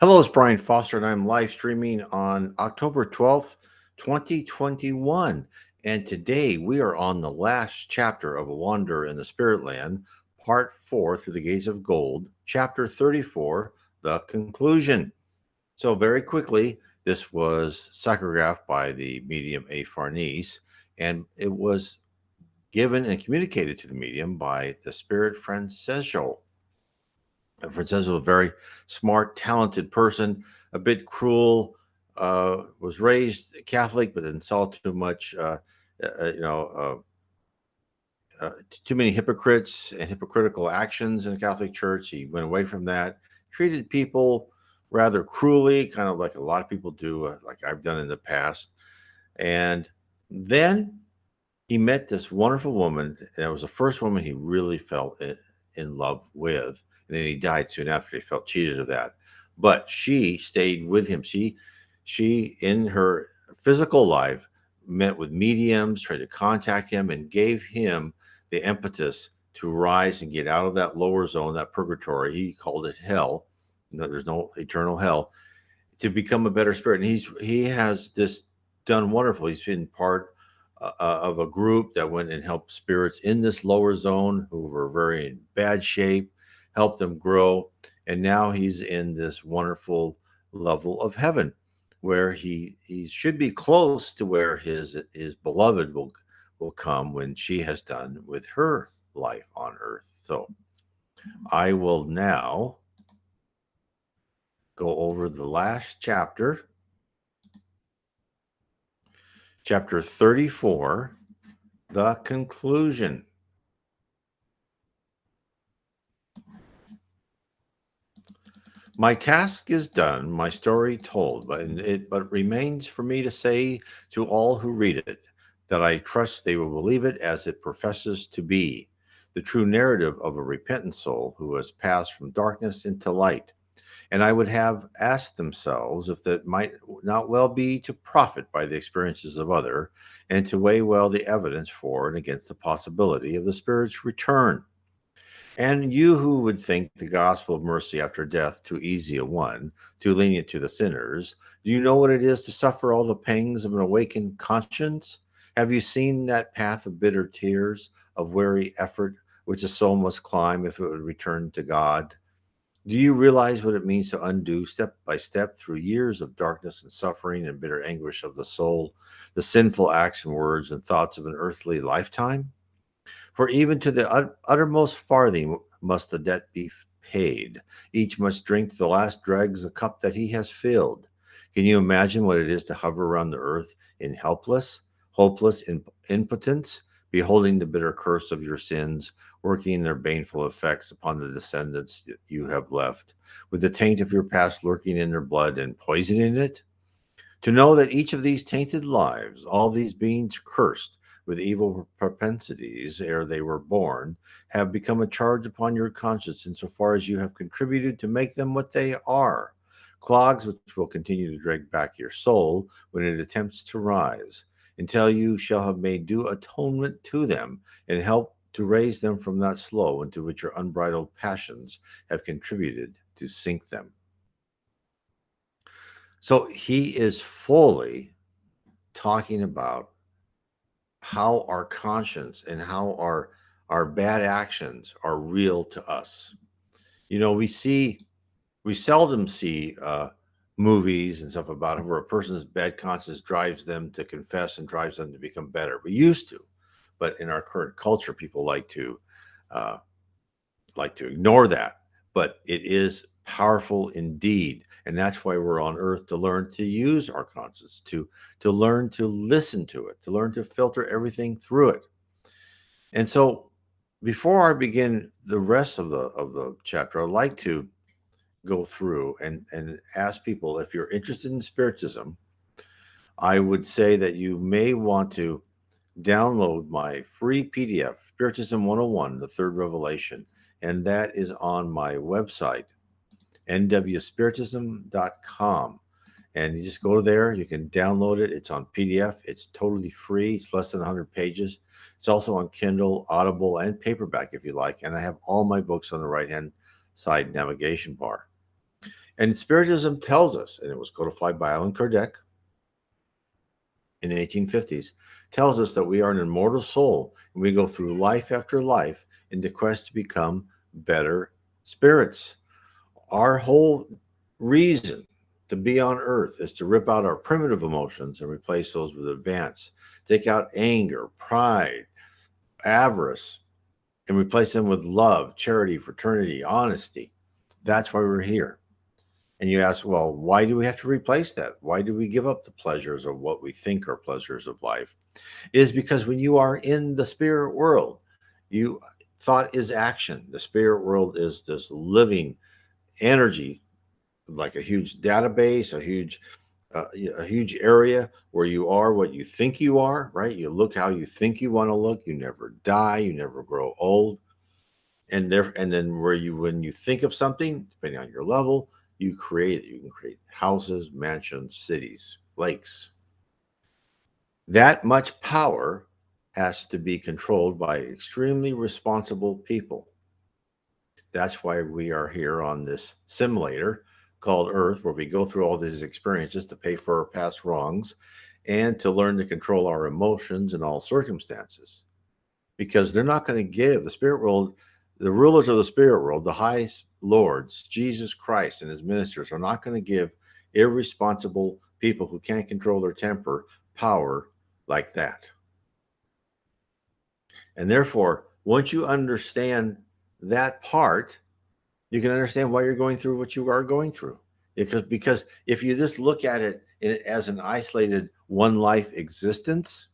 Hello, it's Brian Foster, and I'm live streaming on October 12th, 2021. And today we are on the last chapter of A Wander in the Spirit Land, Part 4 Through the Gates of Gold, Chapter 34, The Conclusion. So, very quickly, this was psychographed by the medium A. Farnese, and it was given and communicated to the medium by the spirit Franchezzo. Frances was a very smart, talented person, a bit cruel, was raised Catholic, but then saw too much, uh, you know, too many hypocrites and hypocritical actions in the Catholic Church. He went away from that, treated people rather cruelly, kind of like a lot of people do, like I've done in the past. And then he met this wonderful woman, and it was the first woman he really fell in love with. And then he died soon after. He felt cheated of that, but she stayed with him. She in her physical life met with mediums, tried to contact him, and gave him the impetus to rise and get out of that lower zone, that purgatory. He called it hell. No, there's no eternal hell, to become a better spirit. And he has just done wonderful. He's been part of a group that went and helped spirits in this lower zone who were very in bad shape, helped them grow, and now he's in this wonderful level of heaven, where he should be close to where his beloved will come when she has done with her life on earth. So I will now go over the last chapter, chapter 34, the conclusion. My task is done, my story told, but remains for me to say to all who read it that I trust they will believe it as it professes to be, the true narrative of a repentant soul who has passed from darkness into light. And I would have asked themselves if that might not well be to profit by the experiences of other, and to weigh well the evidence for and against the possibility of the Spirit's return. And you who would think the gospel of mercy after death too easy a one, too lenient to the sinners, do you know what it is to suffer all the pangs of an awakened conscience? Have you seen that path of bitter tears, of weary effort, which a soul must climb if it would return to God? Do you realize what it means to undo step by step through years of darkness and suffering and bitter anguish of the soul, the sinful acts and words and thoughts of an earthly lifetime? For even to the uttermost farthing must the debt be paid. Each must drink to the last dregs the cup that he has filled. Can you imagine what it is to hover around the earth in hopeless impotence, beholding the bitter curse of your sins, working their baneful effects upon the descendants that you have left, with the taint of your past lurking in their blood and poisoning it? To know that each of these tainted lives, all these beings cursed with evil propensities ere they were born, have become a charge upon your conscience insofar as you have contributed to make them what they are, clogs which will continue to drag back your soul when it attempts to rise, until you shall have made due atonement to them and help to raise them from that slough into which your unbridled passions have contributed to sink them. So he is fully talking about how our conscience and how our bad actions are real to us. You know, we seldom see movies and stuff about it where a person's bad conscience drives them to confess and drives them to become better. We used to, but in our current culture, people uh, like to ignore that. But it is powerful indeed, and that's why we're on earth, to learn to use our conscience, to learn to listen to it, to learn to filter everything through it. And so before I begin the rest of the chapter, I'd like to go through and ask people, if you're interested in spiritism, I would say that you may want to download my free PDF, Spiritism 101, the third revelation, and that is on my website, nwspiritism.com. And you just go there, you can download it. It's on PDF, it's totally free, it's less than 100 pages. It's also on Kindle, Audible, and paperback if you like. And I have all my books on the right hand side navigation bar. And Spiritism tells us, and it was codified by Allan Kardec in the 1850s, tells us that we are an immortal soul and we go through life after life in the quest to become better spirits. Our whole reason to be on earth is to rip out our primitive emotions and replace those with advanced. Take out anger, pride, avarice, and replace them with love, charity, fraternity, honesty. That's why we're here. And you ask, well, why do we have to replace that? Why do we give up the pleasures of what we think are pleasures of life? It is because when you are in the spirit world, you thought is action. The spirit world is this living energy, like a huge database, a huge area where you are what you think you are, right? You look how you think you want to look. You never die. You never grow old. And then where you, when you think of something, depending on your level, you create it. You can create houses, mansions, cities, lakes. That much power has to be controlled by extremely responsible people. That's why we are here on this simulator called Earth, where we go through all these experiences to pay for our past wrongs and to learn to control our emotions in all circumstances. Because they're not going to give the spirit world, the rulers of the spirit world, the highest lords, Jesus Christ and his ministers, are not going to give irresponsible people who can't control their temper power like that. And therefore, once you understand that part, you can understand why you're going through what you are going through. Because if you just look at it as an isolated one life existence,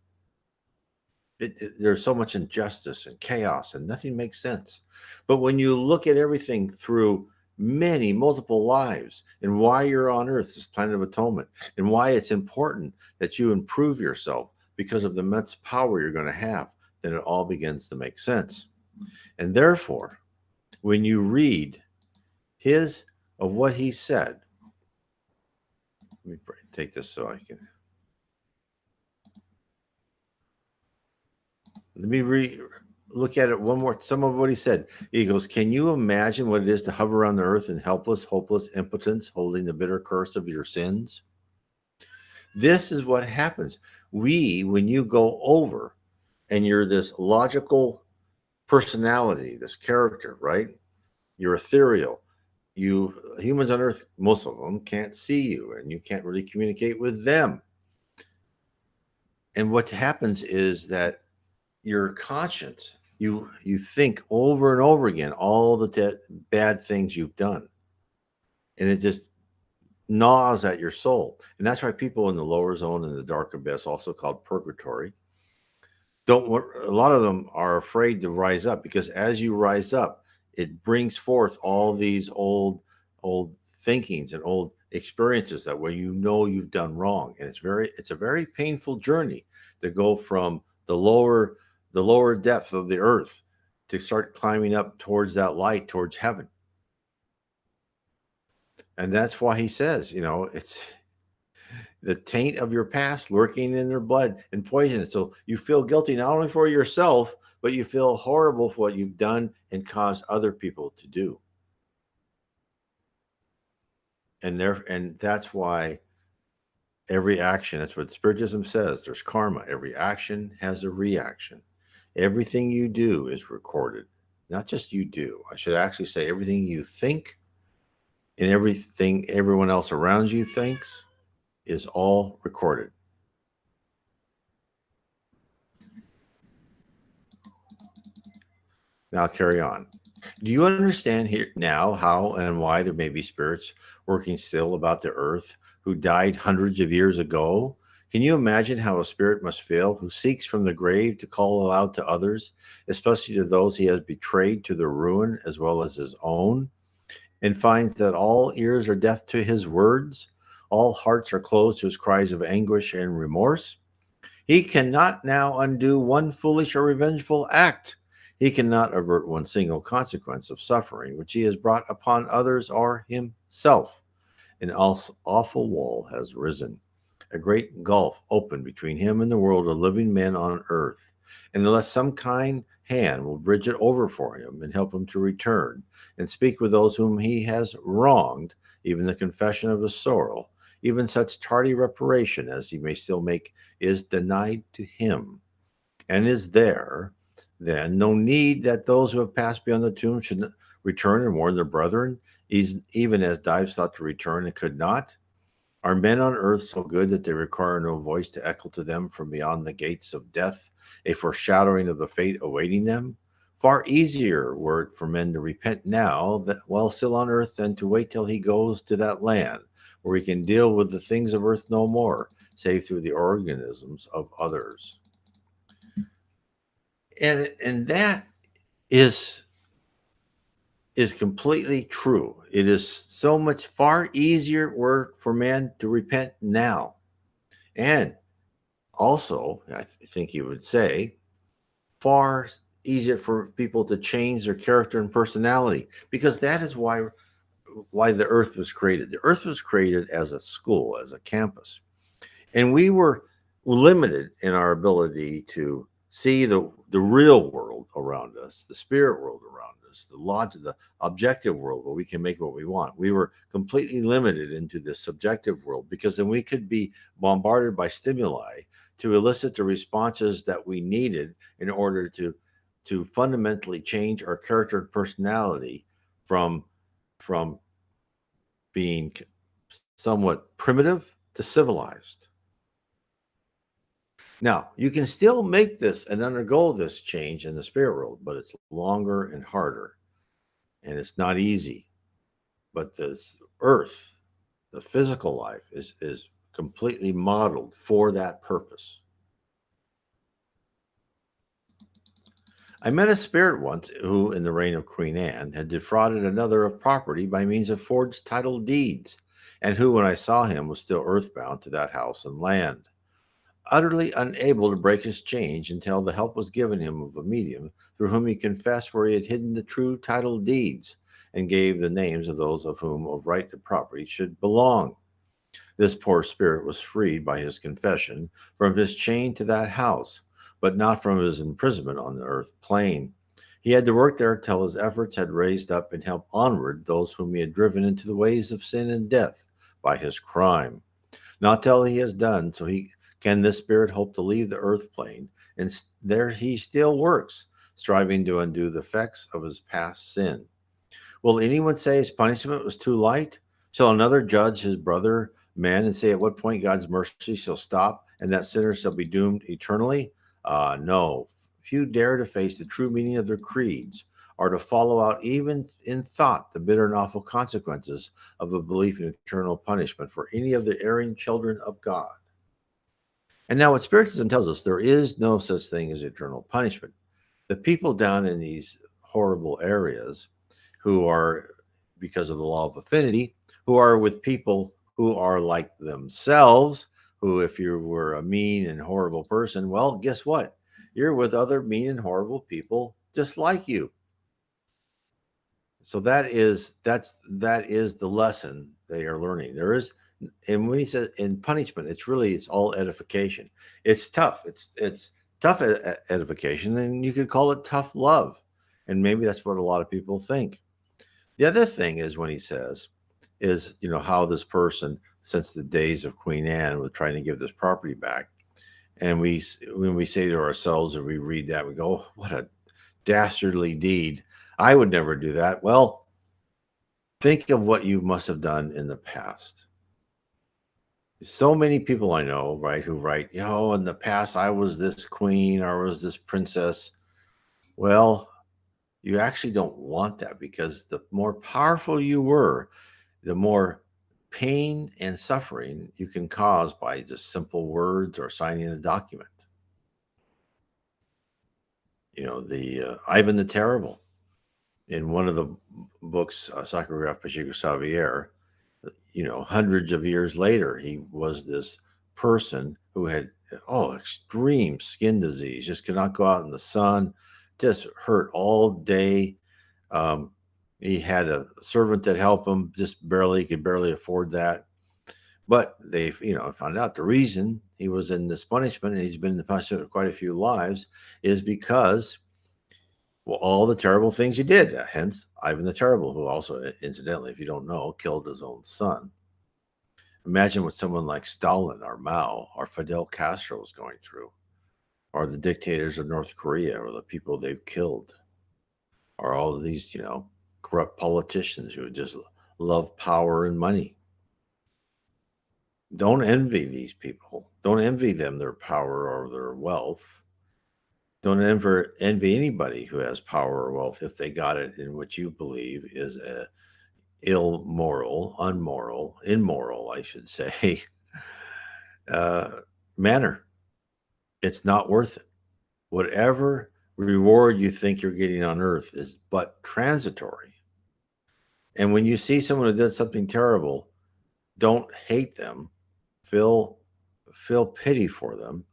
there's so much injustice and chaos and nothing makes sense. But when you look at everything through many multiple lives and why you're on earth, this planet of atonement, and why it's important that you improve yourself because of the immense power you're going to have, then it all begins to make sense. And therefore, when you read his of what he said, let me take this so I can. Let me look at it one more. Some of what he said. He goes, "Can you imagine what it is to hover on the earth in helpless, hopeless impotence, holding the bitter curse of your sins?" This is what happens. When you go over and you're this logical personality, this character, right? You're ethereal. Humans on earth, most of them can't see you and you can't really communicate with them. And what happens is that your conscience, you think over and over again all the bad things you've done, and it just gnaws at your soul. And that's why people in the lower zone and the dark abyss, also called purgatory, don't a lot of them are afraid to rise up, because as you rise up, it brings forth all these old thinkings and old experiences that where you've done wrong. And it's a very painful journey to go from the lower depth of the earth to start climbing up towards that light, towards heaven. And that's why he says, it's the taint of your past lurking in their blood and poison it. So you feel guilty not only for yourself, but you feel horrible for what you've done and caused other people to do. And that's why every action, that's what Spiritism says, there's karma. Every action has a reaction. Everything you do is recorded. Not just you do. I should actually say everything you think and everything everyone else around you thinks is all recorded. Now carry on. Do you understand here now how and why there may be spirits working still about the earth who died hundreds of years ago? Can you imagine how a spirit must feel who seeks from the grave to call out to others, especially to those he has betrayed to their ruin as well as his own, and finds that all ears are deaf to his words, all hearts are closed to his cries of anguish and remorse? He cannot now undo one foolish or revengeful act. He cannot avert one single consequence of suffering which he has brought upon others or himself. An awful wall has risen, a great gulf opened between him and the world of living men on earth. And unless some kind hand will bridge it over for him and help him to return and speak with those whom he has wronged, even the confession of his sorrow, even such tardy reparation as he may still make, is denied to him. And is there, then, no need that those who have passed beyond the tomb should return and warn their brethren, even as Dives thought to return and could not? Are men on earth so good that they require no voice to echo to them from beyond the gates of death, a foreshadowing of the fate awaiting them? Far easier were it for men to repent now, that while still on earth, than to wait till he goes to that land where he can deal with the things of earth no more, save through the organisms of others. And that is is completely true. It is so much far easier work for man to repent now. And also, I think you would say, far easier for people to change their character and personality, because that is why the earth was created. The earth was created as a school, as a campus. And we were limited in our ability to see the real world around us, the spirit world around us, the logic, the objective world where we can make what we want. We were completely limited into the subjective world, because then we could be bombarded by stimuli to elicit the responses that we needed in order to fundamentally change our character and personality from from being somewhat primitive to civilized. Now, you can still make this and undergo this change in the spirit world, but it's longer and harder, and it's not easy. But this earth, the physical life, is completely modeled for that purpose. I met a spirit once who, in the reign of Queen Anne, had defrauded another of property by means of forged title deeds, and who, when I saw him, was still earthbound to that house and land, utterly unable to break his change until the help was given him of a medium through whom he confessed where he had hidden the true title deeds and gave the names of those of whom of right to property should belong. This poor spirit was freed by his confession from his chain to that house, but not from his imprisonment on the earth plane. He had to work there till his efforts had raised up and helped onward those whom he had driven into the ways of sin and death by his crime. Not till he has done so he can this spirit hope to leave the earth plane, and there he still works, striving to undo the effects of his past sin. Will anyone say his punishment was too light? Shall another judge his brother man and say at what point God's mercy shall stop and that sinners shall be doomed eternally? No. Few dare to face the true meaning of their creeds, or to follow out even in thought the bitter and awful consequences of a belief in eternal punishment for any of the erring children of God. And now, what Spiritism tells us, there is no such thing as eternal punishment. The people down in these horrible areas who are, because of the law of affinity, who are with people who are like themselves, who, if you were a mean and horrible person, well, guess what? You're with other mean and horrible people just like you. So that is the lesson they are learning. There is, and when he says in punishment, it's all edification. It's tough. It's tough edification, and you could call it tough love, and maybe that's what a lot of people think. The other thing is when he says, is how this person, since the days of Queen Anne, was trying to give this property back, and when we say to ourselves, or we read that, we go, oh, what a dastardly deed. I would never do that. Well, think of what you must have done in the past. So many people I know, right, who write, in the past I was this queen or was this princess. Well, you actually don't want that, because the more powerful you were, the more pain and suffering you can cause by just simple words or signing a document. The Ivan the Terrible, in one of the books, Sacrograph Pacheco Xavier, hundreds of years later, he was this person who had, extreme skin disease, just could not go out in the sun, just hurt all day. Um, he had a servant that helped him, just barely, could barely afford that. But they, found out the reason he was in this punishment, and he's been in the punishment of quite a few lives, is because Well, all the terrible things he did. Hence, Ivan the Terrible, who also, incidentally, if you don't know, killed his own son. Imagine what someone like Stalin or Mao or Fidel Castro was going through, or the dictators of North Korea, or the people they've killed, or all of these, corrupt politicians who just love power and money. Don't envy these people. Don't envy them their power or their wealth. Don't ever envy anybody who has power or wealth if they got it in what you believe is a immoral, I should say, uh, manner. It's not worth it. Whatever reward you think you're getting on earth is but transitory. And when you see someone who did something terrible, don't hate them. Feel feel pity for them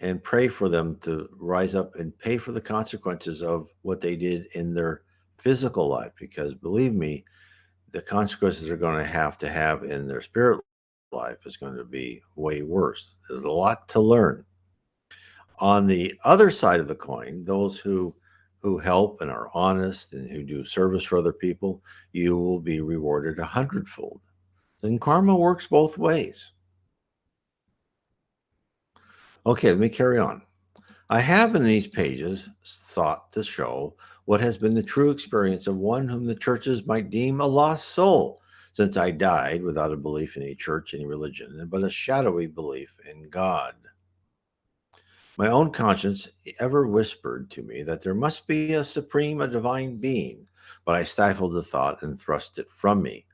and pray for them to rise up and pay for the consequences of what they did in their physical life. Because believe me, the consequences they're going to have in their spirit life is going to be way worse. There's a lot to learn. On the other side of the coin, those who help and are honest and who do service for other people, you will be rewarded a hundredfold. And karma works both ways. Okay, let me carry on. I have in these pages sought to show what has been the true experience of one whom the churches might deem a lost soul, since I died without a belief in any church, any religion, but a shadowy belief in God. My own conscience ever whispered to me that there must be a supreme, a divine being, but I stifled the thought and thrust it from me,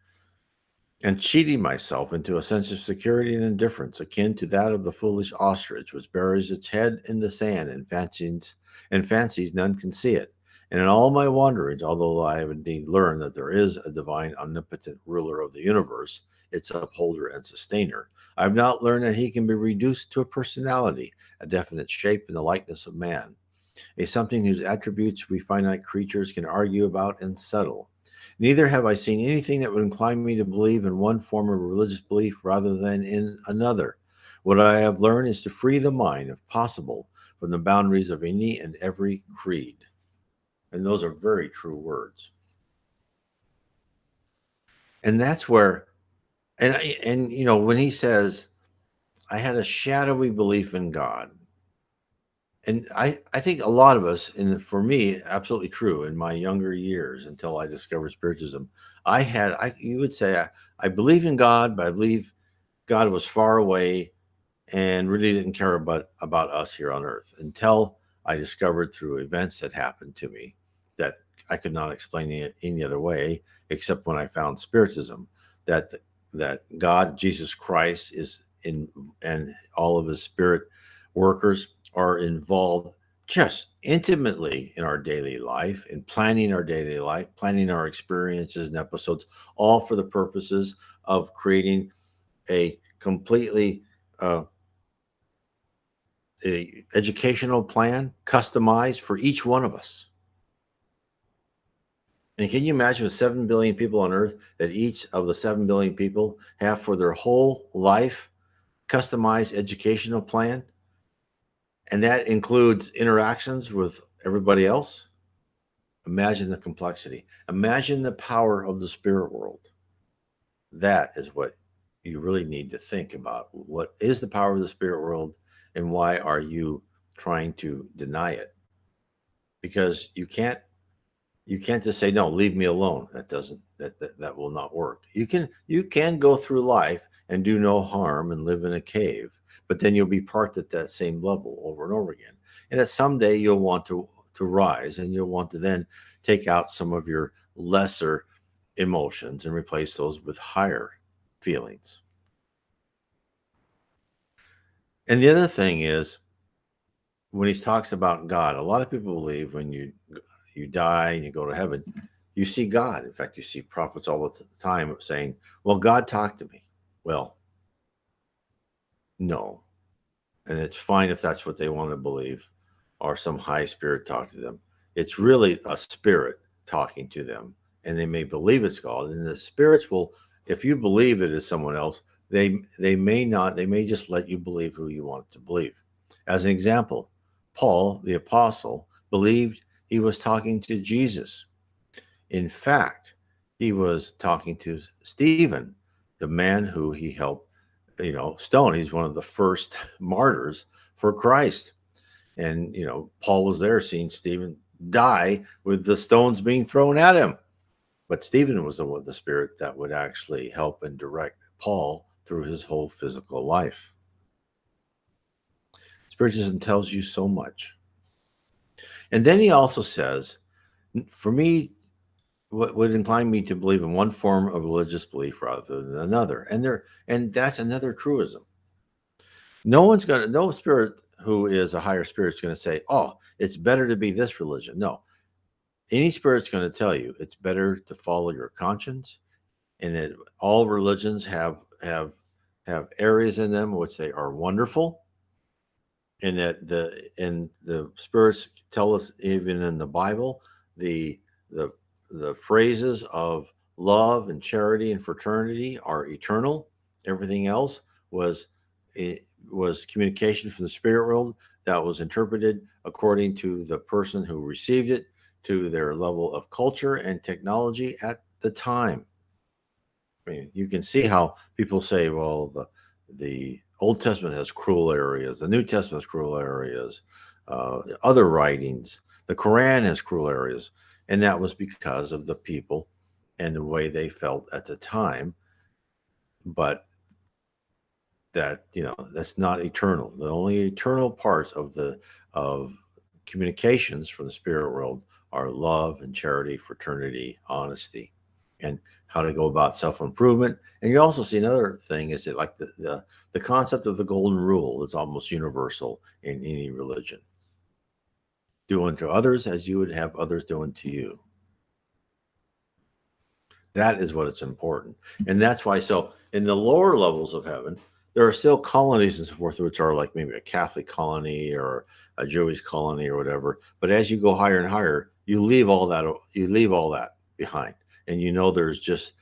and cheating myself into a sense of security and indifference akin to that of the foolish ostrich which buries its head in the sand and fancies none can see it. And in all my wanderings, although I have indeed learned that there is a divine omnipotent ruler of the universe, its upholder and sustainer, I have not learned that he can be reduced to a personality, a definite shape in the likeness of man, a something whose attributes we finite creatures can argue about and settle. Neither have I seen anything that would incline me to believe in one form of religious belief rather than in another. What I have learned is to free the mind, if possible, from the boundaries of any and every creed. And those are very true words. And that's where, when he says, I had a shadowy belief in God, and I think a lot of us, and for me, absolutely true. In my younger years, until I discovered Spiritism, you would say, I believe in God, but I believe God was far away and really didn't care about us here on Earth until I discovered through events that happened to me that I could not explain any other way, except when I found Spiritism, that that God, Jesus Christ, is in, and all of his spirit workers are involved just intimately in our daily life, in planning our daily life, planning our experiences and episodes, all for the purposes of creating a completely uh, educational plan customized for each one of us. And can you imagine with 7 billion people on Earth that each of the 7 billion people have for their whole life customized educational plan? And that includes interactions with everybody else. Imagine the complexity. Imagine the power of the spirit world. That is what you really need to think about. What is the power of the spirit world, and why are you trying to deny it? Because you can't just say no, leave me alone. That will not work. You can go through life and do no harm and live in a cave, but then you'll be parked at that same level over and over again. And at someday you'll want to rise, and you'll want to then take out some of your lesser emotions and replace those with higher feelings. And the other thing is, when he talks about God, a lot of people believe when you die and you go to heaven, you see God. In fact, you see prophets all the time saying, "Well, God talked to me." Well, no, and it's fine if that's what they want to believe, or some high spirit talk to them. It's really a spirit talking to them, and they may believe it's God. And the spirits will, if you believe it is someone else, they may not. They may just let you believe who you want to believe. As an example, Paul, the apostle, believed he was talking to Jesus. In fact, he was talking to Stephen, the man who he helped, stone. He's one of the first martyrs for Christ. And, Paul was there seeing Stephen die with the stones being thrown at him. But Stephen was the spirit that would actually help and direct Paul through his whole physical life. Spiritism tells you so much. And then he also says, for me, what would incline me to believe in one form of religious belief rather than another. And that's another truism. No spirit who is a higher spirit is going to say, oh, it's better to be this religion. No. Any spirit's going to tell you it's better to follow your conscience, and that all religions have areas in them which they are wonderful, and that the spirits tell us even in the Bible the the the phrases of love and charity and fraternity are eternal. Everything else was it was communication from the spirit world that was interpreted according to the person who received it, to their level of culture and technology at the time. I mean, you can see how people say, well, the Old Testament has cruel areas, the New Testament has cruel areas, other writings, the Quran has cruel areas, and that was because of the people and the way they felt at the time. But that's not eternal. The only eternal parts of communications from the spirit world are love and charity, fraternity, honesty, and how to go about self improvement. And you also see another thing is that like the concept of the golden rule is almost universal in any religion. Do unto others as you would have others do unto you. That is what it's important. And that's why, so in the lower levels of heaven, there are still colonies and so forth, which are like maybe a Catholic colony or a Jewish colony or whatever. But as you go higher and higher, you leave all that behind. And there's just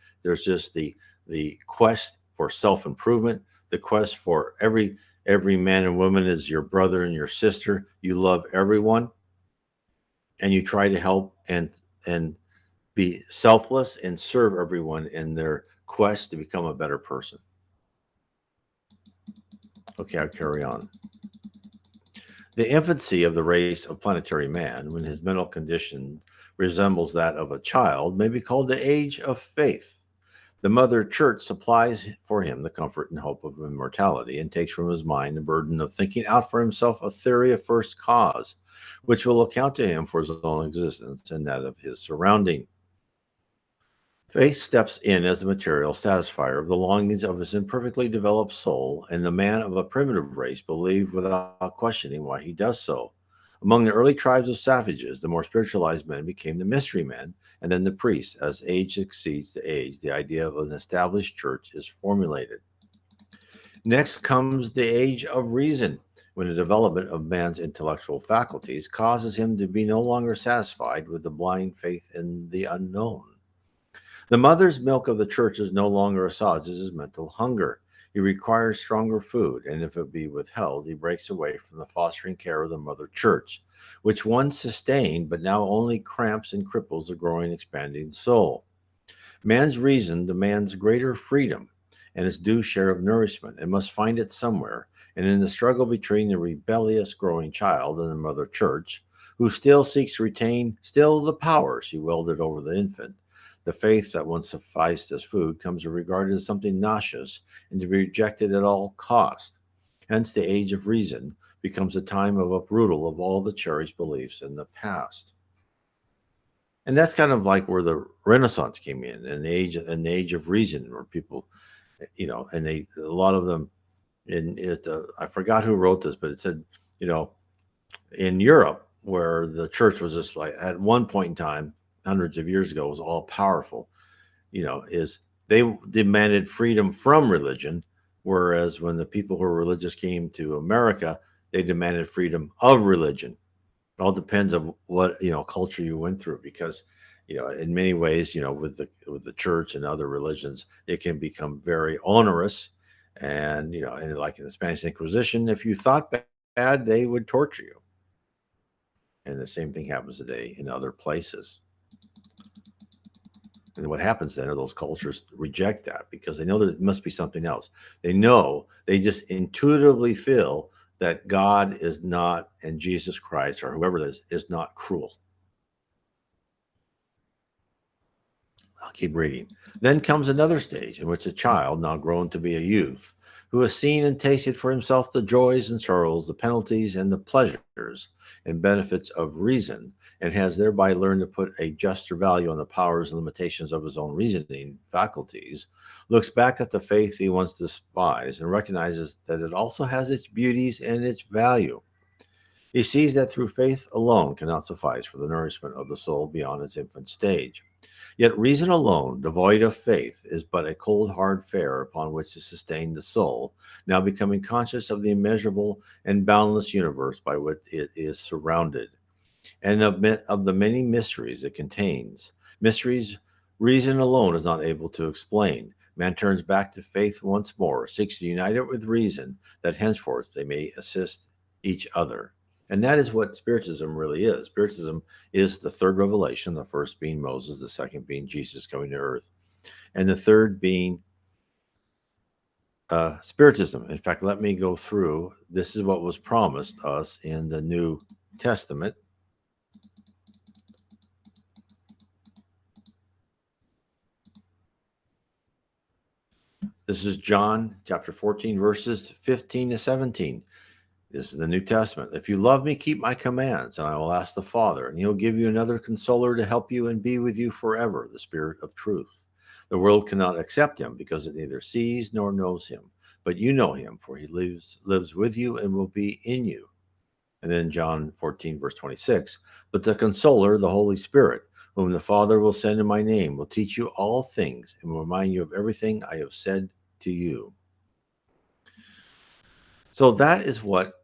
the quest for self-improvement, the quest for every man and woman is your brother and your sister. You love everyone and you try to help and be selfless and serve everyone in their quest to become a better person. Okay, I'll carry on. The infancy of the race of planetary man, when his mental condition resembles that of a child, may be called the age of faith. The Mother Church supplies for him the comfort and hope of immortality and takes from his mind the burden of thinking out for himself a theory of first cause, which will account to him for his own existence and that of his surrounding. Faith steps in as the material satisfier of the longings of his imperfectly developed soul, and the man of a primitive race believed without questioning why he does so. Among the early tribes of savages, the more spiritualized men became the mystery men, and then the priests. As age succeeds to age, the idea of an established church is formulated. Next comes the age of reason, when the development of man's intellectual faculties causes him to be no longer satisfied with the blind faith in the unknown. The mother's milk of the churches no longer assuages his mental hunger. He requires stronger food, and if it be withheld, he breaks away from the fostering care of the mother church, which once sustained but now only cramps and cripples a growing, expanding soul. Man's reason demands greater freedom and its due share of nourishment, and must find it somewhere. And in the struggle between the rebellious growing child and the mother church, who still seeks to retain still the power she wielded over the infant, the faith that once sufficed as food comes to be regarded as something nauseous and to be rejected at all cost. Hence, the age of reason becomes a time of uprootal of all the cherished beliefs in the past. And that's kind of like where the Renaissance came in, and the age of reason, where people, and a lot of them, I forgot who wrote this, but it said, you know, in Europe, where the church was just like at one point in time, hundreds of years ago, was all powerful, is they demanded freedom from religion, whereas when the people who were religious came to America, they demanded freedom of religion. It all depends on what culture you went through, because in many ways, with the church and other religions, it can become very onerous, and like in the Spanish Inquisition, if you thought bad, they would torture you. And the same thing happens today in other places. And what happens then are those cultures reject that because they know there must be something else. They know, they just intuitively feel that God is not, and Jesus Christ or whoever it is not cruel. I'll keep reading. Then comes another stage in which a child, now grown to be a youth, who has seen and tasted for himself the joys and sorrows, the penalties and the pleasures and benefits of reason, and has thereby learned to put a juster value on the powers and limitations of his own reasoning faculties, looks back at the faith he once despised and recognizes that it also has its beauties and its value. He sees that through faith alone cannot suffice for the nourishment of the soul beyond its infant stage. Yet reason alone, devoid of faith, is but a cold, hard fare upon which to sustain the soul, now becoming conscious of the immeasurable and boundless universe by which it is surrounded, and of the many mysteries it contains. Mysteries reason alone is not able to explain. Man turns back to faith once more, seeks to unite it with reason, that henceforth they may assist each other. And that is what Spiritism really is. Spiritism is the third revelation, the first being Moses, the second being Jesus coming to earth, and the third being Spiritism. In fact, let me go through. This is what was promised us in the New Testament. This is John chapter 14, verses 15 to 17. This is the New Testament. If you love me, keep my commands, and I will ask the Father, and he'll give you another consoler to help you and be with you forever, the Spirit of truth. The world cannot accept him because it neither sees nor knows him. But you know him, for he lives with you and will be in you. And then John 14, verse 26. But the consoler, the Holy Spirit, whom the Father will send in my name, will teach you all things and will remind you of everything I have said to you. So that is what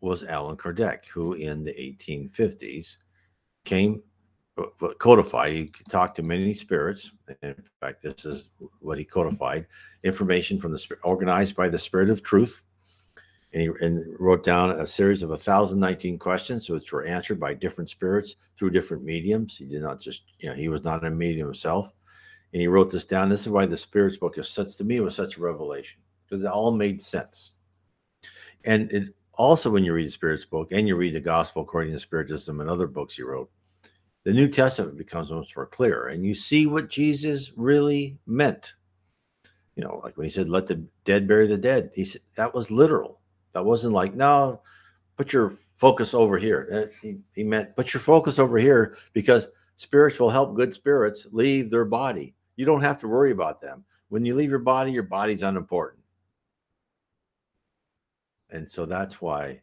was Allan Kardec, who in the 1850s came codified. He talked to many spirits. In fact, this is what he codified: information from the organized by the Spirit of Truth. And he wrote down a series of 1,019 questions, which were answered by different spirits through different mediums. He did not just, he was not a medium himself. And he wrote this down. This is why the Spirit's book is such, to me, it was such a revelation, because it all made sense. And it also, when you read the Spirit's book and you read the Gospel according to Spiritism and other books he wrote, the New Testament becomes much more clear, and you see what Jesus really meant. Like when he said, "Let the dead bury the dead," he said that was literal. That wasn't like, no, put your focus over here. He meant put your focus over here because spirits will help good spirits leave their body. You don't have to worry about them. When you leave your body's unimportant. And so that's why,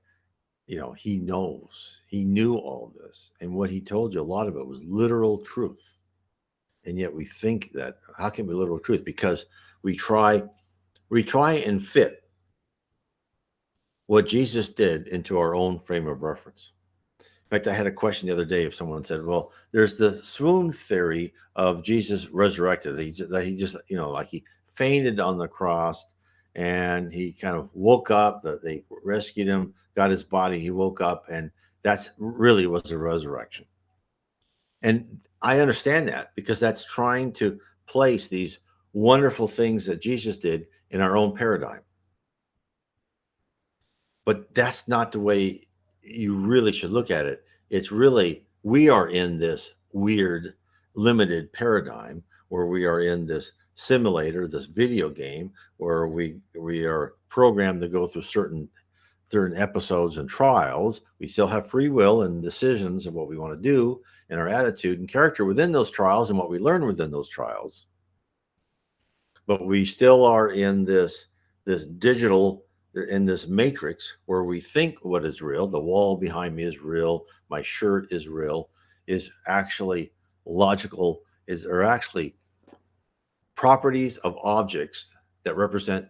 he knew all this. And what he told you, a lot of it was literal truth. And yet we think that, how can it be literal truth? Because we try and fit what Jesus did into our own frame of reference. In fact, I had a question the other day. If someone said, well, there's the swoon theory of Jesus resurrected, that he just, like he fainted on the cross and he kind of woke up, that they rescued him, got his body, he woke up, and that's really was a resurrection. And I understand that because that's trying to place these wonderful things that Jesus did in our own paradigm. But that's not the way you really should look at it. It's really, we are in this weird, limited paradigm where we are in this simulator, this video game, where we are programmed to go through certain episodes and trials. We still have free will and decisions of what we want to do, and our attitude and character within those trials and what we learn within those trials. But we still are in this digital, in this matrix where we think what is real, the wall behind me is real, my shirt is real, is actually logical, are actually properties of objects that represent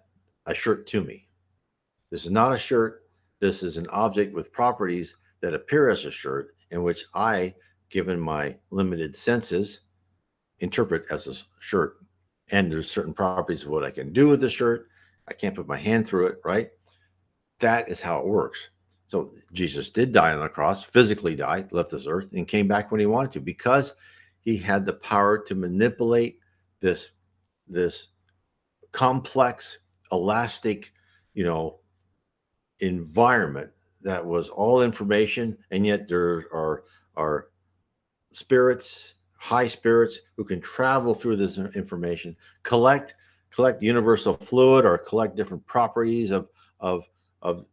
a shirt to me. This is not a shirt. This is an object with properties that appear as a shirt, in which I, given my limited senses, interpret as a shirt. And there's certain properties of what I can do with the shirt. I can't put my hand through it, right? That is how it works. So Jesus did die on the cross, physically died, left this earth, and came back when he wanted to, because he had the power to manipulate this this complex, elastic, you know, environment that was all information, and yet there are spirits, high spirits, who can travel through this information, collect universal fluid, or collect different properties of of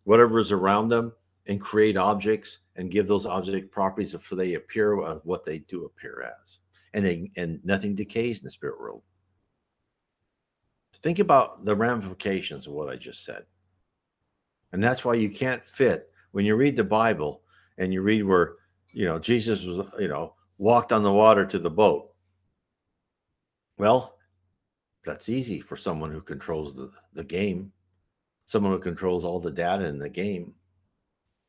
whatever is around them, and create objects and give those object properties so they appear what they do appear as, and nothing decays in the spirit world. Think about the ramifications of what I just said. And that's why you can't fit, when you read the Bible and you read where, Jesus was, walked on the water to the boat. Well, that's easy for someone who controls the game, someone who controls all the data in the game.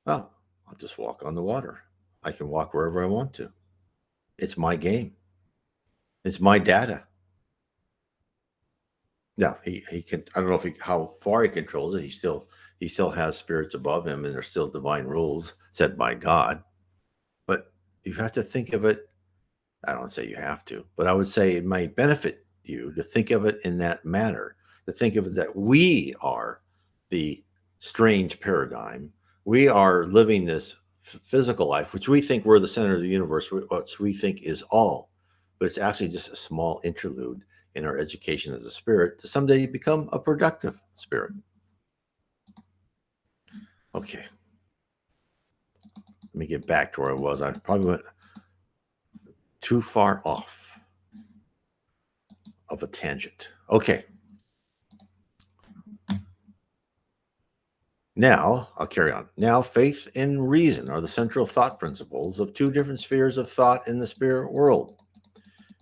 Well, I'll just walk on the water. I can walk wherever I want to. It's my game. It's my data. Now he can. I don't know how far he controls it. He still has spirits above him, and there's still divine rules set by God. But you have to think of it. I don't say you have to, but I would say it might benefit you to think of it in that manner. To think of it that we are the strange paradigm. We are living this physical life, which we think we're the center of the universe, which we think is all, but it's actually just a small interlude in our education as a spirit to someday become a productive spirit. Okay. Let me get back to where I was. I probably went too far off of a tangent. Okay. Now, I'll carry on. Now, faith and reason are the central thought principles of two different spheres of thought in the spirit world.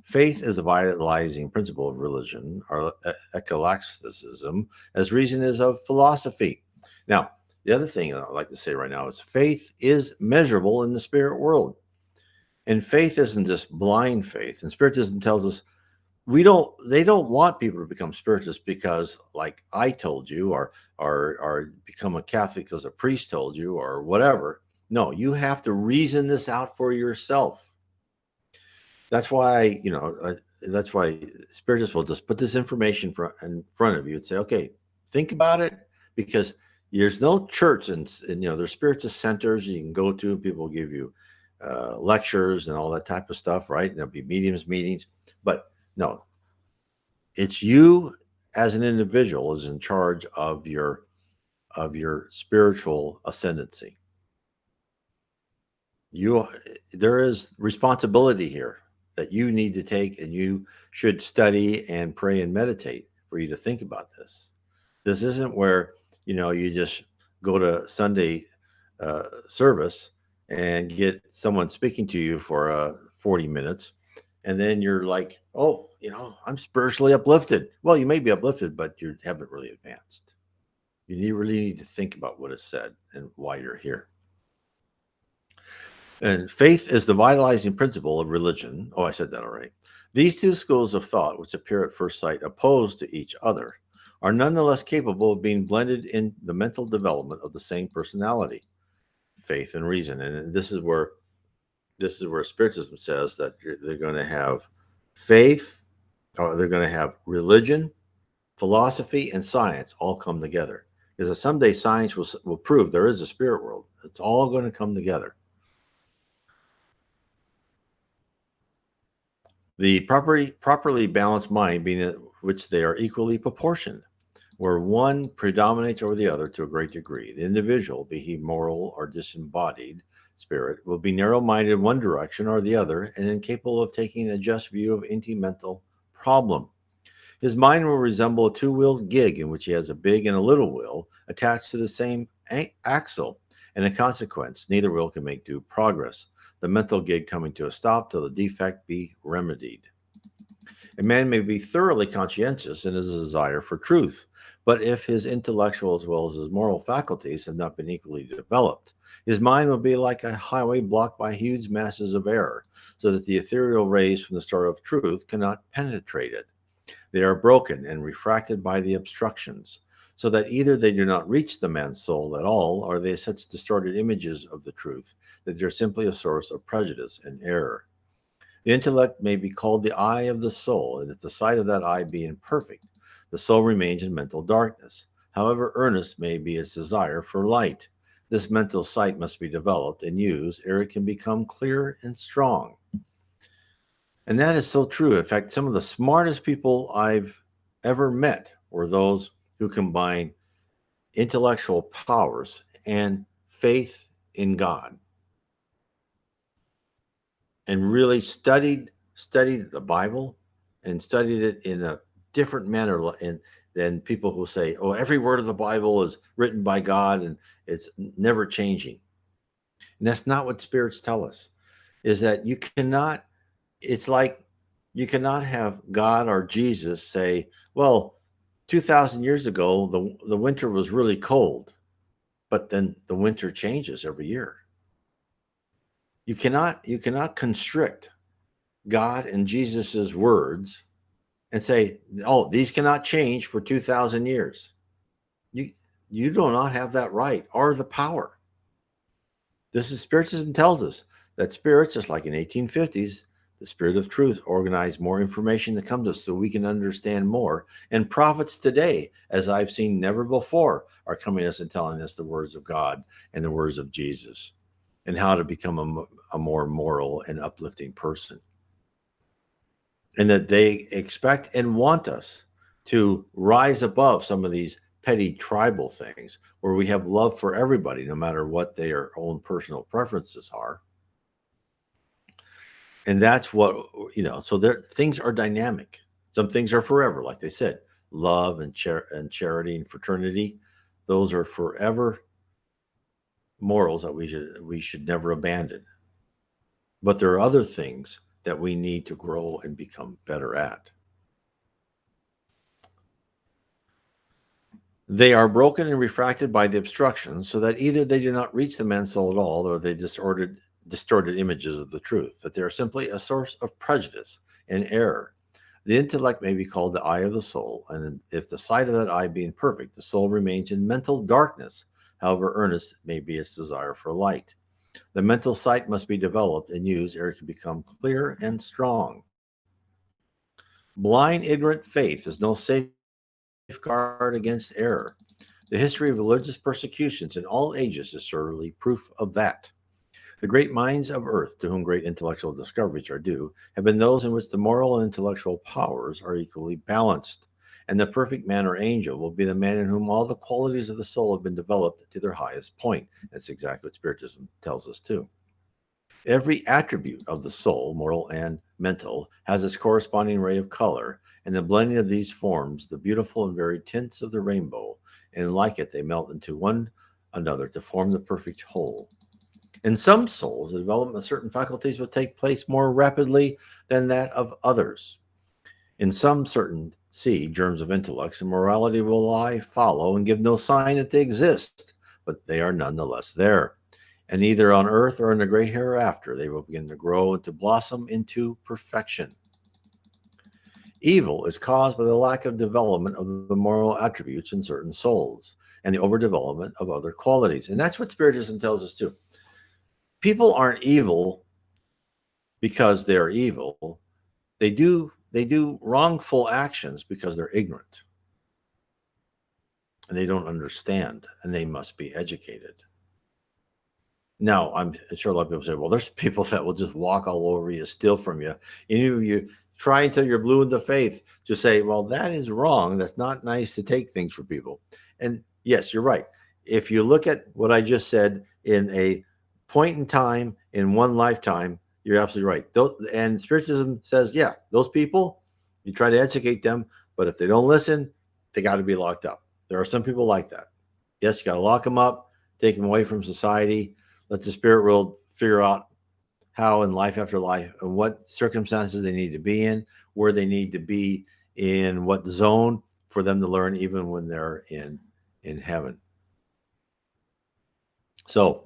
Faith is a vitalizing principle of religion, or eclecticism, as reason is of philosophy. Now, the other thing I'd like to say right now is faith is measurable in the spirit world. And faith isn't just blind faith. And Spiritism tells us they don't want people to become spiritists because, like I told you, or become a Catholic because a priest told you, or whatever. No, you have to reason this out for yourself. That's why, that's why Spiritists will just put this information in front of you and say, okay, think about it, because there's no church, and there's Spiritist centers you can go to. People will give you lectures and all that type of stuff, right? And there'll be mediums meetings, but no, it's you as an individual is in charge of your spiritual ascendancy. There is responsibility here that you need to take, and you should study and pray and meditate for you to think about this. This isn't where you just go to Sunday service and get someone speaking to you for 40 minutes, and then you're like, oh, I'm spiritually uplifted. Well, you may be uplifted, but you haven't really advanced. You really need to think about what is said and why you're here. And faith is the vitalizing principle of religion. Oh, I said that already. These two schools of thought, which appear at first sight opposed to each other, are nonetheless capable of being blended in the mental development of the same personality, faith and reason. And this is where Spiritism says that they're going to have faith, or they're going to have religion, philosophy, and science all come together. Because someday science will prove there is a spirit world. It's all going to come together. The properly balanced mind being in which they are equally proportioned, where one predominates over the other to a great degree. The individual, be he moral or disembodied spirit, will be narrow-minded in one direction or the other, and incapable of taking a just view of any mental problem. His mind will resemble a two-wheeled gig in which he has a big and a little wheel attached to the same axle, and in consequence, neither wheel can make due progress, the mental gig coming to a stop till the defect be remedied. A man may be thoroughly conscientious in his desire for truth, but if his intellectual as well as his moral faculties have not been equally developed, his mind will be like a highway blocked by huge masses of error, so that the ethereal rays from the star of truth cannot penetrate it. They are broken and refracted by the obstructions, so that either they do not reach the man's soul at all, or they are such distorted images of the truth that they're simply a source of prejudice and error. The intellect may be called the eye of the soul, and if the sight of that eye be imperfect, the soul remains in mental darkness. However earnest may be its desire for light, this mental sight must be developed and used ere it can become clear and strong. And that is so true. In fact, some of the smartest people I've ever met were those who combine intellectual powers and faith in God and really studied the Bible and studied it in a different manner than people who say, "Oh, every word of the Bible is written by God and it's never changing." And that's not what spirits tell us. Is that you cannot? It's like you cannot have God or Jesus say, "Well, 2,000 years ago, the winter was really cold, but then the winter changes every year." You cannot constrict God and Jesus's words and say, "Oh, these cannot change for 2,000 years." You you do not have that right or the power. This is Spiritism tells us that spirits, just like in 1850s, the spirit of truth organized more information to come to us so we can understand more. And prophets today, as I've seen never before, are coming to us and telling us the words of God and the words of Jesus and how to become a more moral and uplifting person. And that they expect and want us to rise above some of these petty tribal things where we have love for everybody, no matter what their own personal preferences are. And that's what, so there things are dynamic. Some things are forever, like they said, love and charity and fraternity. Those are forever morals that we should never abandon. But there are other things that we need to grow and become better at. They are broken and refracted by the obstructions, so that either they do not reach the man's soul at all, or they distorted images of the truth, that they are simply a source of prejudice and error. The intellect may be called the eye of the soul, and if the sight of that eye being perfect, the soul remains in mental darkness, however earnest may be its desire for light. The mental sight must be developed and used ere it can become clear and strong. Blind, ignorant faith is no safeguard against error. The history of religious persecutions in all ages is surely proof of that. The great minds of earth, to whom great intellectual discoveries are due, have been those in which the moral and intellectual powers are equally balanced. And the perfect man or angel will be the man in whom all the qualities of the soul have been developed to their highest point. That's exactly what Spiritism tells us, too. Every attribute of the soul, moral and mental, has its corresponding ray of color, and the blending of these forms the beautiful and varied tints of the rainbow, and like it, they melt into one another to form the perfect whole. In some souls, the development of certain faculties will take place more rapidly than that of others. In some certain seed, germs of intellects, and morality will lie follow and give no sign that they exist, but they are nonetheless there. And either on earth or in the great hereafter, they will begin to grow and to blossom into perfection. Evil is caused by the lack of development of the moral attributes in certain souls and the overdevelopment of other qualities. And that's what Spiritism tells us too. People aren't evil because they're evil. They do wrongful actions because they're ignorant and they don't understand, and they must be educated. Now, I'm sure a lot of people say, well, there's people that will just walk all over you, steal from you. Any of you try until you're blue in the faith, just say, well, that is wrong. That's not nice to take things from people. And yes, you're right. If you look at what I just said in a point in time, in one lifetime, you're absolutely right. And Spiritism says, yeah, those people, you try to educate them, but if they don't listen, they got to be locked up. There are some people like that. Yes, you got to lock them up, take them away from society, let the spirit world figure out how in life after life and what circumstances they need to be in, where they need to be in what zone for them to learn, even when they're in heaven. So,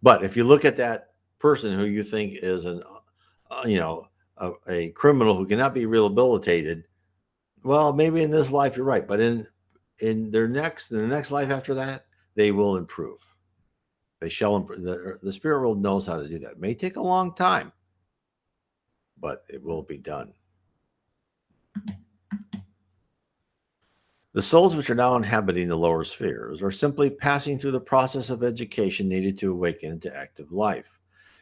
but if you look at that person who you think is a criminal who cannot be rehabilitated, well, maybe in this life you're right, but in in the next life after that, they will improve. They shall improve. The spirit world knows how to do that. It may take a long time, but it will be done. The souls which are now inhabiting the lower spheres are simply passing through the process of education needed to awaken into active life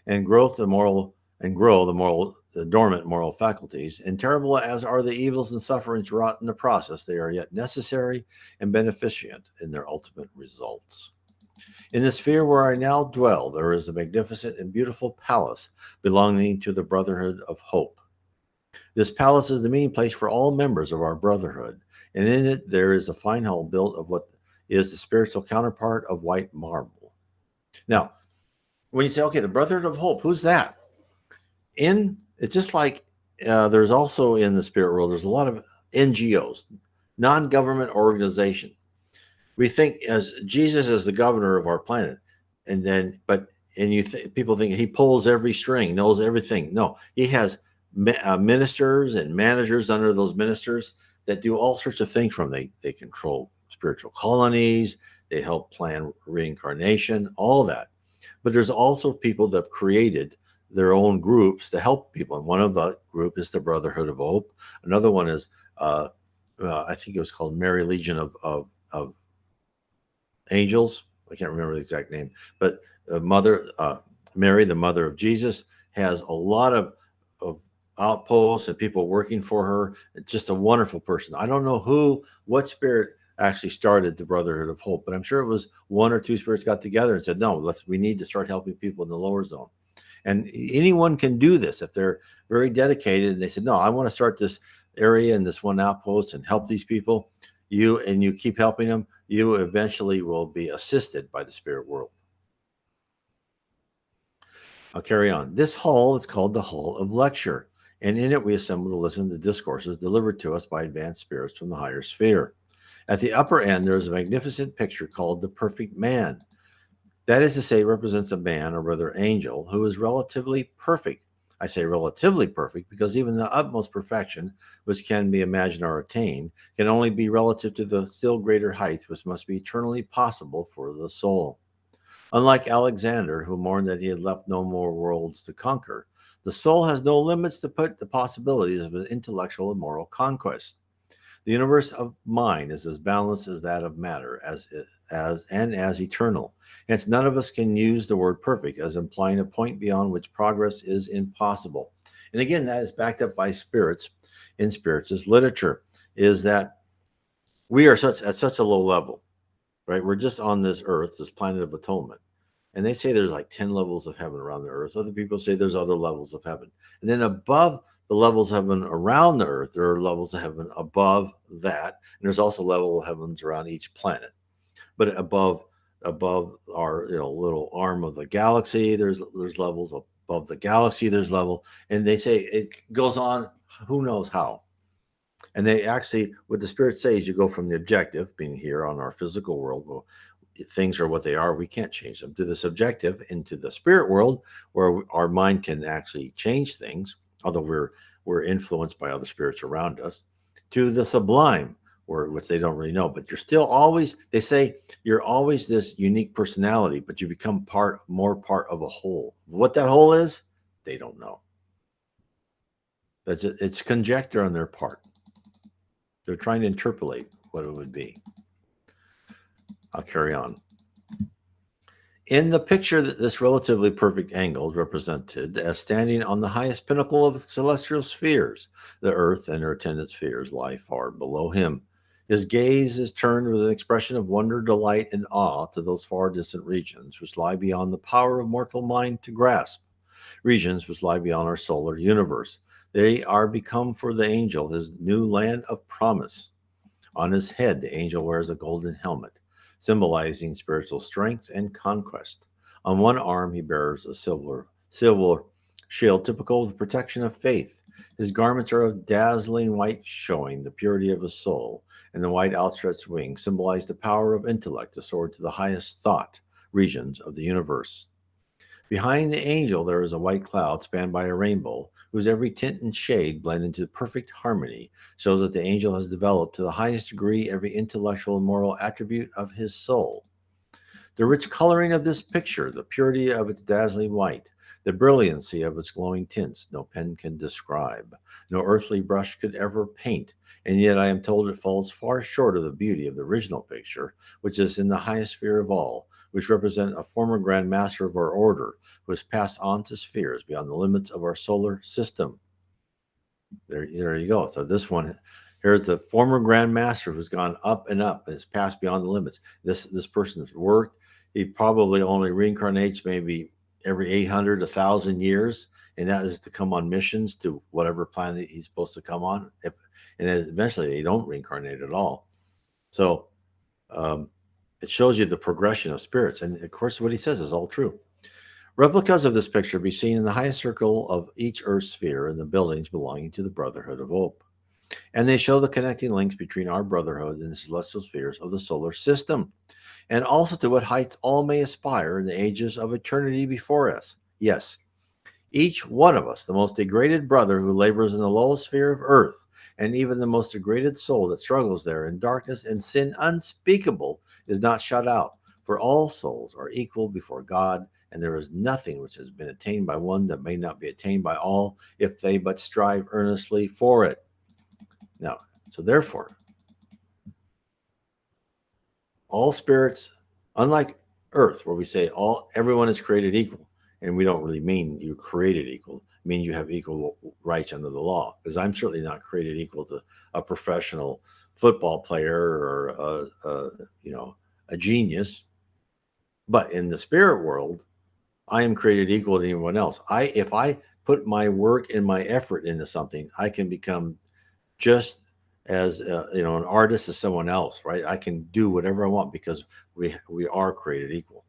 and grow the dormant moral faculties. And terrible as are the evils and sufferings wrought in the process, they are yet necessary and beneficent in their ultimate results. In the sphere where I now dwell, there is a magnificent and beautiful palace belonging to the Brotherhood of Hope. This palace is the meeting place for all members of our brotherhood, and in it there is a fine hall built of what is the spiritual counterpart of white marble. Now, when you say, okay, the Brotherhood of Hope, who's that? It's just like there's also in the spirit world, there's a lot of NGOs, non-government organization. We think as Jesus as the governor of our planet, people think he pulls every string, knows everything. No, he has ministers and managers under those ministers that do all sorts of things. They control spiritual colonies, they help plan reincarnation, all that. But there's also people that have created their own groups to help people. And one of the group is the Brotherhood of Hope. Another one is I think it was called Mary Legion of Angels. I can't remember the exact name, but Mary, the mother of Jesus, has a lot of outposts and people working for her. It's just a wonderful person. I don't know what spirit actually started the Brotherhood of Hope, but I'm sure it was one or two spirits got together and said, no, we need to start helping people in the lower zone. And anyone can do this if they're very dedicated. And they said, no, I want to start this area and this one outpost and help these people. You keep helping them, you eventually will be assisted by the spirit world. I'll carry on. This hall is called the Hall of Lecture, and in it we assemble to listen to discourses delivered to us by advanced spirits from the higher sphere. At the upper end, there is a magnificent picture called the Perfect Man. That is to say, it represents a man, or rather angel, who is relatively perfect. I say relatively perfect because even the utmost perfection, which can be imagined or attained, can only be relative to the still greater height which must be eternally possible for the soul. Unlike Alexander, who mourned that he had left no more worlds to conquer, the soul has no limits to put the possibilities of an intellectual and moral conquest. The universe of mind is as balanced as that of matter, as eternal. Hence, none of us can use the word perfect as implying a point beyond which progress is impossible. And again, that is backed up by spirits in spiritist literature, is that we are at such a low level, right? We're just on this earth, this planet of atonement. And they say there's like 10 levels of heaven around the earth. Other people say there's other levels of heaven. And then above the levels of heaven around the earth, there are levels of heaven above that. And there's also level of heavens around each planet. But above our little arm of the galaxy, there's levels. Above the galaxy, there's level. And they say it goes on, who knows how. And they actually, what the spirits say is you go from the objective, being here on our physical world, well, things are what they are, we can't change them, to the subjective, into the spirit world, where our mind can actually change things, although we're influenced by other spirits around us, to the sublime, which they don't really know, but you're still always, they say you're always this unique personality, but you become more part of a whole. What that whole is, they don't know. It's conjecture on their part. They're trying to interpolate what it would be. I'll carry on. In the picture, this relatively perfect angle is represented as standing on the highest pinnacle of celestial spheres. The earth and her attendant spheres lie far below him. His gaze is turned with an expression of wonder, delight, and awe to those far distant regions which lie beyond the power of mortal mind to grasp, regions which lie beyond our solar universe. They are become for the angel his new land of promise. On his head, the angel wears a golden helmet, symbolizing spiritual strength and conquest. On one arm, he bears a silver shield, typical of the protection of faith. His garments are of dazzling white, showing the purity of his soul, and the white outstretched wings symbolize the power of intellect to soar to the highest thought regions of the universe. Behind the angel, there is a white cloud spanned by a rainbow, whose every tint and shade blend into perfect harmony, shows that the angel has developed to the highest degree every intellectual and moral attribute of his soul. The rich coloring of this picture, the purity of its dazzling white, the brilliancy of its glowing tints, no pen can describe, no earthly brush could ever paint, and yet I am told it falls far short of the beauty of the original picture, which is in the highest sphere of all, which represent a former Grand Master of our order, who has passed on to spheres beyond the limits of our solar system. There you go. So this one, here's the former Grand Master who's gone up and up and has passed beyond the limits. This person's worked. He probably only reincarnates maybe every 800, 1,000 years, and that is to come on missions to whatever planet he's supposed to come on. And eventually they don't reincarnate at all. So um, it shows you the progression of spirits. And of course, what he says is all true. Replicas of this picture be seen in the highest circle of each Earth sphere in the buildings belonging to the Brotherhood of Hope. And they show the connecting links between our brotherhood and the celestial spheres of the solar system, and also to what heights all may aspire in the ages of eternity before us. Yes, each one of us, the most degraded brother who labors in the lowest sphere of earth, and even the most degraded soul that struggles there in darkness and sin unspeakable, is not shut out. For all souls are equal before God, and there is nothing which has been attained by one that may not be attained by all, if they but strive earnestly for it. Now, so therefore, all spirits, unlike Earth, where we say everyone is created equal, and we don't really mean you created equal, mean you have equal rights under the law. Because I'm certainly not created equal to a professional football player or a genius. But in the spirit world, I am created equal to anyone else. If I put my work and my effort into something, I can become just as an artist as someone else, right? I can do whatever I want because we are created equal.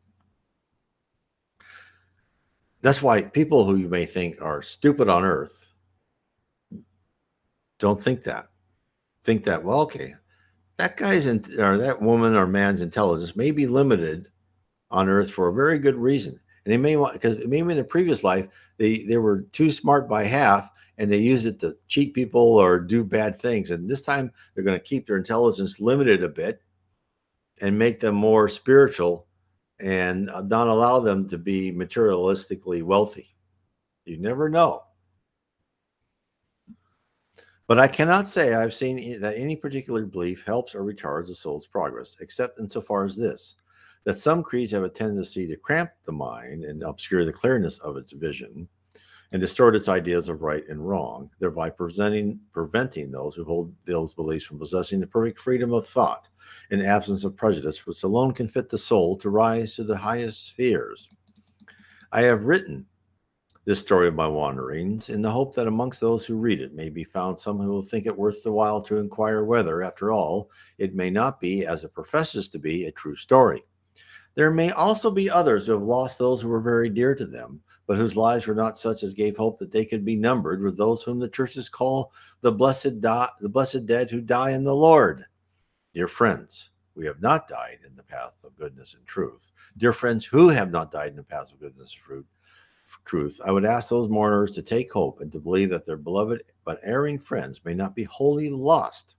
That's why people who you may think are stupid on Earth don't think that. Think that, well, okay, that guy's or that woman or man's intelligence may be limited on Earth for a very good reason, and they may want, because maybe in a previous life they were too smart by half, and they use it to cheat people or do bad things. And this time they're going to keep their intelligence limited a bit and make them more spiritual and not allow them to be materialistically wealthy. You never know. But I cannot say I've seen that any particular belief helps or retards a soul's progress, except insofar as this, that some creeds have a tendency to cramp the mind and obscure the clearness of its vision and distort its ideas of right and wrong, thereby preventing those who hold those beliefs from possessing the perfect freedom of thought and absence of prejudice, which alone can fit the soul to rise to the highest spheres. I have written this story of my wanderings in the hope that amongst those who read it may be found some who will think it worth the while to inquire whether, after all, it may not be, as it professes to be, a true story. There may also be others who have lost those who were very dear to them, but whose lives were not such as gave hope that they could be numbered with those whom the churches call the blessed dead who die in the Lord. Dear friends, we have not died in the path of goodness and truth. Dear friends who have not died in the path of goodness and truth, I would ask those mourners to take hope and to believe that their beloved but erring friends may not be wholly lost,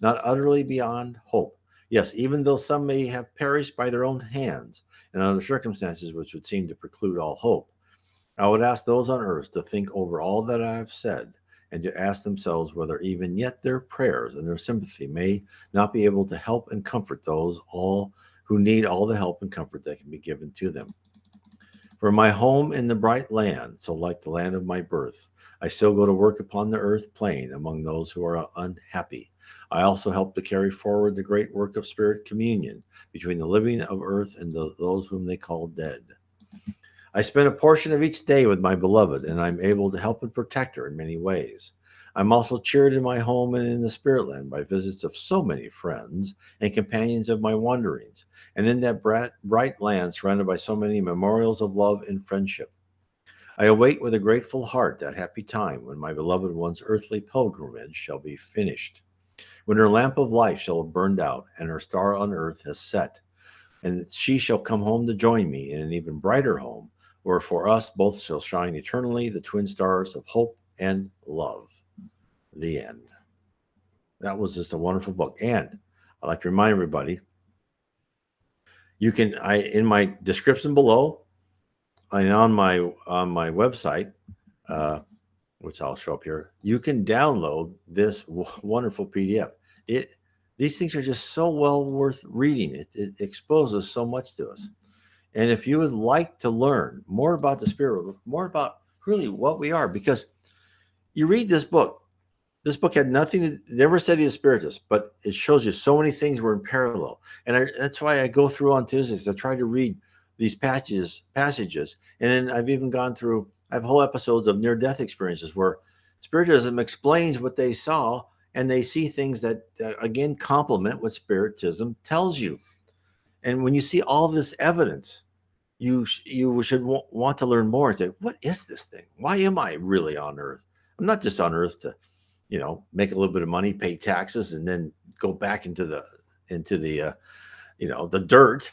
not utterly beyond hope. Yes, even though some may have perished by their own hands and under circumstances which would seem to preclude all hope, I would ask those on earth to think over all that I have said and to ask themselves whether even yet their prayers and their sympathy may not be able to help and comfort those all who need all the help and comfort that can be given to them. For my home in the bright land, so like the land of my birth, I still go to work upon the earth plane among those who are unhappy. I also help to carry forward the great work of spirit communion between the living of earth and those whom they call dead. I spend a portion of each day with my beloved, and I'm able to help and protect her in many ways. I'm also cheered in my home and in the spirit land by visits of so many friends and companions of my wanderings, and in that bright land surrounded by so many memorials of love and friendship. I await with a grateful heart that happy time when my beloved one's earthly pilgrimage shall be finished, when her lamp of life shall have burned out and her star on earth has set, and she shall come home to join me in an even brighter home, where for us both shall shine eternally the twin stars of hope and love. The end. That was just a wonderful book. And I'd like to remind everybody, you can I in my description below and on my website, uh, which I'll show up here, you can download this wonderful PDF. It These things are just so well worth reading. It exposes so much to us. And if you would like to learn more about the spirit, more about really what we are, because you read this book had nothing to, never said he's a spiritist, but it shows you so many things were in parallel. And that's why I go through on Tuesdays. I try to read these passages. And then I've even gone through, I have whole episodes of near death experiences where Spiritism explains what they saw, and they see things that again complement what Spiritism tells you. And when you see all this evidence, you should want to learn more and say, what is this thing? Why am I really on Earth? I'm not just on Earth to, make a little bit of money, pay taxes, and then go back into the dirt.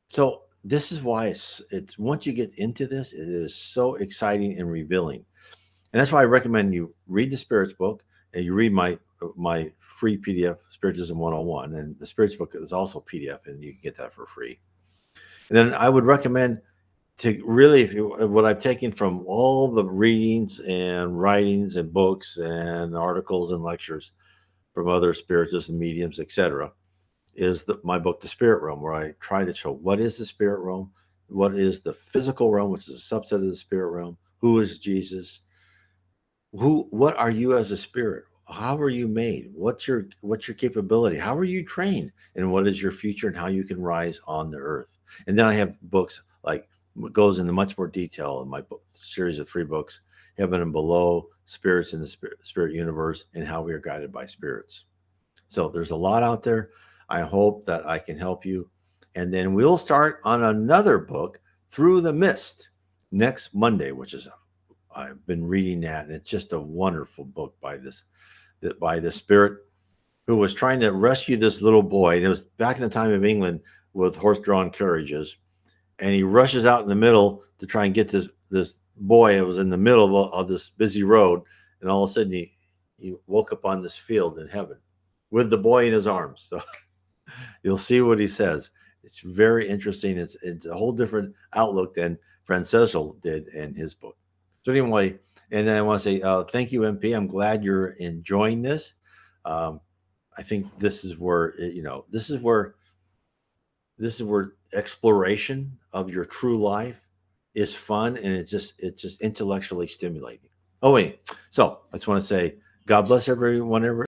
So this is why it's once you get into this, it is so exciting and revealing. And that's why I recommend you read the Spirits book and you read my free PDF, Spiritism 101. And the Spirits book is also PDF, and you can get that for free. And then I would recommend to really, what I've taken from all the readings and writings and books and articles and lectures from other spiritists and mediums, etc., is my book, The Spirit Realm, where I try to show what is the spirit realm, what is the physical realm, which is a subset of the spirit realm, who is Jesus, what are you as a spirit, how are you made, what's your capability, how are you trained, and what is your future, and how you can rise on the earth. And then I have books like, goes into much more detail in my book series of 3 books, Heaven and Below, Spirits in the Spirit Universe, and How We Are Guided by Spirits. So there's a lot out there. I hope that I can help you. And then we'll start on another book, Through the Mist, next Monday, which is, I've been reading that, and it's just a wonderful book by the spirit who was trying to rescue this little boy. And it was back in the time of England with horse-drawn carriages. And he rushes out in the middle to try and get this boy. It was in the middle of this busy road, and all of a sudden he woke up on this field in heaven with the boy in his arms. So you'll see what he says. It's very interesting. It's a whole different outlook than Franchezzo did in his book. So anyway, and then I want to say thank you, MP. I'm glad you're enjoying this. I think this is where this is where exploration of your true life is fun, and it's just intellectually stimulating. Oh wait, so I just want to say God bless everyone,